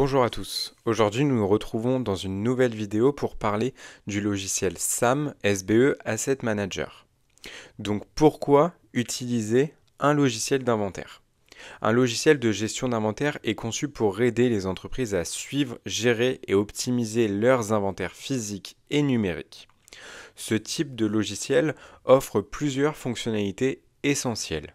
Bonjour à tous, aujourd'hui nous nous retrouvons dans une nouvelle vidéo pour parler du logiciel SAM SBE Asset Manager. Donc pourquoi utiliser un logiciel d'inventaire? Un logiciel de gestion d'inventaire est conçu pour aider les entreprises à suivre, gérer et optimiser leurs inventaires physiques et numériques. Ce type de logiciel offre plusieurs fonctionnalités essentielles.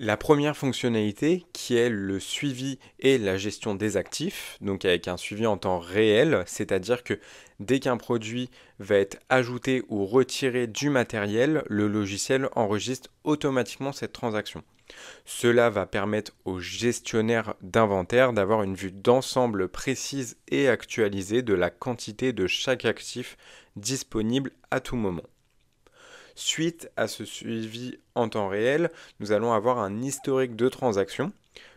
La première fonctionnalité, qui est le suivi et la gestion des actifs, donc avec un suivi en temps réel, c'est-à-dire que dès qu'un produit va être ajouté ou retiré du matériel, le logiciel enregistre automatiquement cette transaction. Cela va permettre aux gestionnaires d'inventaire d'avoir une vue d'ensemble précise et actualisée de la quantité de chaque actif disponible à tout moment. Suite à ce suivi en temps réel, nous allons avoir un historique de transactions.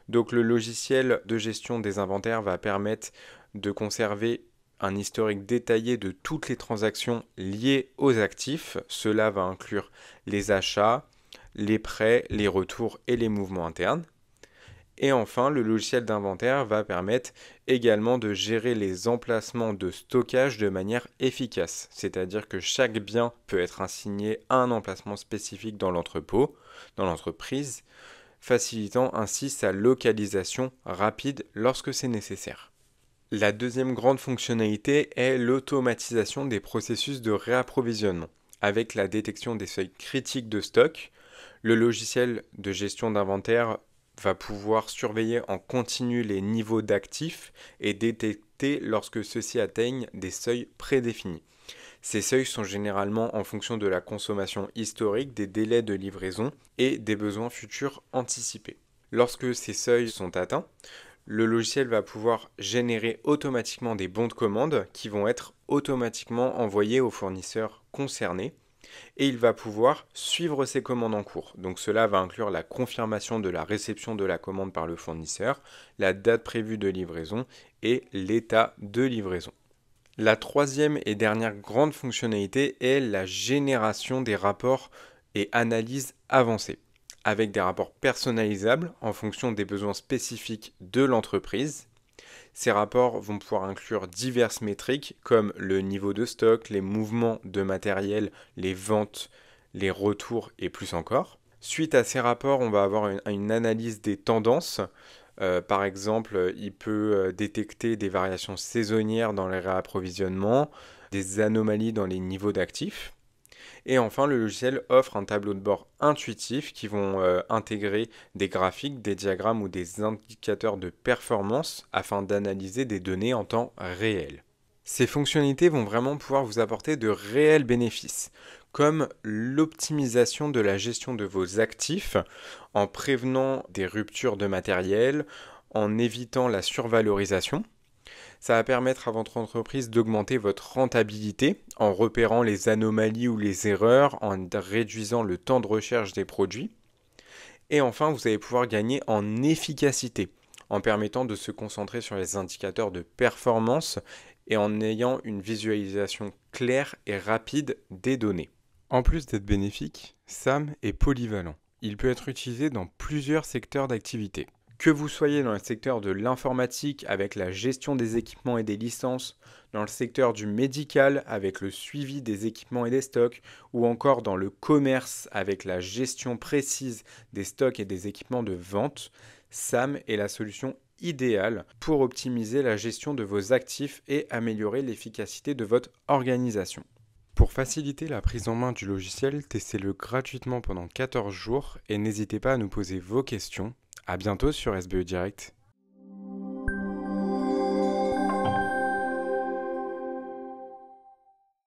Donc le logiciel de gestion des inventaires va permettre de conserver un historique détaillé de toutes les transactions liées aux actifs. Cela va inclure les achats, les prêts, les retours et les mouvements internes. Et enfin, le logiciel d'inventaire va permettre également de gérer les emplacements de stockage de manière efficace. C'est-à-dire que chaque bien peut être assigné à un emplacement spécifique dans l'entrepôt, dans l'entreprise, facilitant ainsi sa localisation rapide lorsque c'est nécessaire. La deuxième grande fonctionnalité est l'automatisation des processus de réapprovisionnement. Avec la détection des seuils critiques de stock, le logiciel de gestion d'inventaire va pouvoir surveiller en continu les niveaux d'actifs et détecter lorsque ceux-ci atteignent des seuils prédéfinis. Ces seuils sont généralement en fonction de la consommation historique, des délais de livraison et des besoins futurs anticipés. Lorsque ces seuils sont atteints, le logiciel va pouvoir générer automatiquement des bons de commande qui vont être automatiquement envoyés aux fournisseurs concernés et il va pouvoir suivre ses commandes en cours. Donc cela va inclure la confirmation de la réception de la commande par le fournisseur, la date prévue de livraison et l'état de livraison. La troisième et dernière grande fonctionnalité est la génération des rapports et analyses avancées, avec des rapports personnalisables en fonction des besoins spécifiques de l'entreprise. Ces rapports vont pouvoir inclure diverses métriques comme le niveau de stock, les mouvements de matériel, les ventes, les retours et plus encore. Suite à ces rapports, on va avoir une analyse des tendances. Par exemple, il peut détecter des variations saisonnières dans les réapprovisionnements, des anomalies dans les niveaux d'actifs. Et enfin, le logiciel offre un tableau de bord intuitif qui vont intégrer des graphiques, des diagrammes ou des indicateurs de performance afin d'analyser des données en temps réel. Ces fonctionnalités vont vraiment pouvoir vous apporter de réels bénéfices, comme l'optimisation de la gestion de vos actifs en prévenant des ruptures de matériel, en évitant la survalorisation. Ça va permettre à votre entreprise d'augmenter votre rentabilité en repérant les anomalies ou les erreurs, en réduisant le temps de recherche des produits. Et enfin, vous allez pouvoir gagner en efficacité en permettant de se concentrer sur les indicateurs de performance et en ayant une visualisation claire et rapide des données. En plus d'être bénéfique, SAM est polyvalent. Il peut être utilisé dans plusieurs secteurs d'activité. Que vous soyez dans le secteur de l'informatique avec la gestion des équipements et des licences, dans le secteur du médical avec le suivi des équipements et des stocks, ou encore dans le commerce avec la gestion précise des stocks et des équipements de vente, SAM est la solution idéale pour optimiser la gestion de vos actifs et améliorer l'efficacité de votre organisation. Pour faciliter la prise en main du logiciel, testez-le gratuitement pendant 14 jours et n'hésitez pas à nous poser vos questions. À bientôt sur SBE Direct.